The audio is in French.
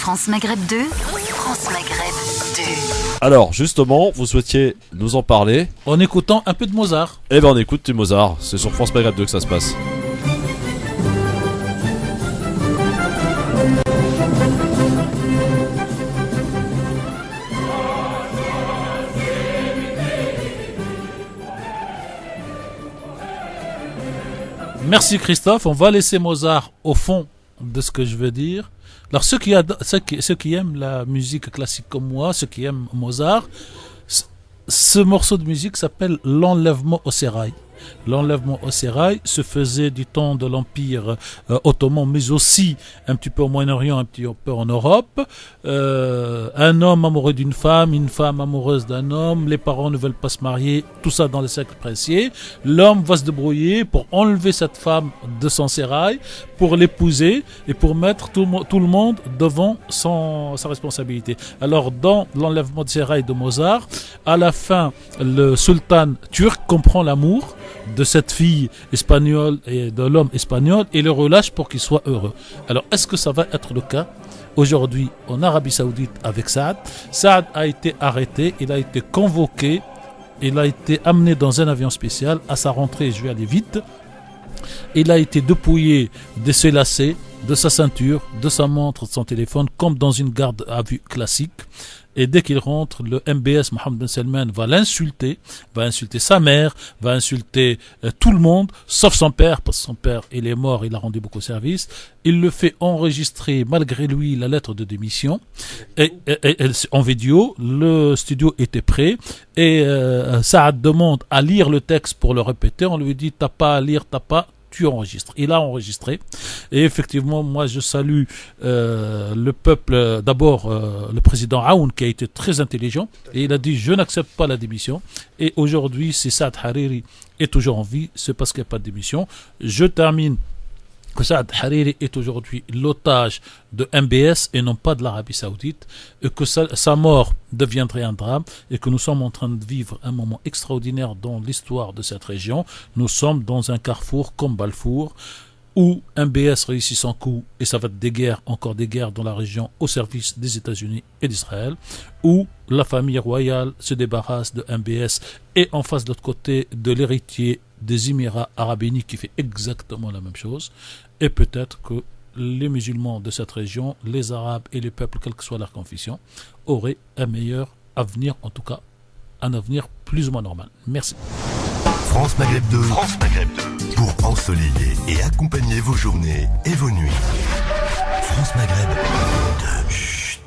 France Maghreb 2, France Maghreb 2. Alors, justement, vous souhaitiez nous en parler. En écoutant un peu de Mozart. Eh ben, on écoute du Mozart. C'est sur France Maghreb 2 que ça se passe. Merci Christophe, on va laisser Mozart au fond de ce que je veux dire. Alors ceux qui aiment la musique classique comme moi, ceux qui aiment Mozart, ce morceau de musique s'appelle L'enlèvement au sérail. L'enlèvement au sérail se faisait du temps de l'Empire ottoman, mais aussi un petit peu au Moyen-Orient, un petit peu en Europe. Un homme amoureux d'une femme, une femme amoureuse d'un homme, les parents ne veulent pas se marier, tout ça dans les siècles précieux. L'homme va se débrouiller pour enlever cette femme de son sérail, pour l'épouser et pour mettre tout le monde devant sa responsabilité. Alors dans l'enlèvement de sérail de Mozart, à la fin, le sultan turc comprend l'amour de cette fille espagnole et de l'homme espagnol et le relâche pour qu'il soit heureux. Alors, est-ce que ça va être le cas aujourd'hui en Arabie Saoudite avec Saad? Saad a été arrêté, il a été convoqué, il a été amené dans un avion spécial. À sa rentrée, je vais aller vite, il a été dépouillé de ses lacets, de sa ceinture, de sa montre, de son téléphone, comme dans une garde à vue classique. Et dès qu'il rentre, le MBS Mohammed Ben Salman va l'insulter, va insulter sa mère, va insulter tout le monde, sauf son père, parce que son père, il est mort, il a rendu beaucoup de service. Il le fait enregistrer, malgré lui, la lettre de démission. Et en vidéo, le studio était prêt. Et Saad demande à lire le texte pour le répéter. On lui dit, t'as pas à lire, tu enregistres. Il a enregistré. Et effectivement, moi, je salue le peuple, d'abord le président Aoun, qui a été très intelligent. Et il a dit, je n'accepte pas la démission. Et aujourd'hui, si Saad Hariri est toujours en vie, c'est parce qu'il n'y a pas de démission. Je termine que Saad Hariri est aujourd'hui l'otage de MBS et non pas de l'Arabie Saoudite, et que sa mort deviendrait un drame, et que nous sommes en train de vivre un moment extraordinaire dans l'histoire de cette région. Nous sommes dans un carrefour comme Balfour, où MBS réussit son coup, et ça va être des guerres, encore des guerres dans la région au service des États-Unis et d'Israël, où la famille royale se débarrasse de MBS, et en face de l'autre côté de l'héritier des Émirats arabes unis qui fait exactement la même chose. Et peut-être que les musulmans de cette région, les Arabes et les peuples, quelle que soit leur confession, auraient un meilleur avenir, en tout cas un avenir plus ou moins normal. Merci. France Maghreb 2, France Maghreb 2, pour ensoleiller et accompagner vos journées et vos nuits. France Maghreb.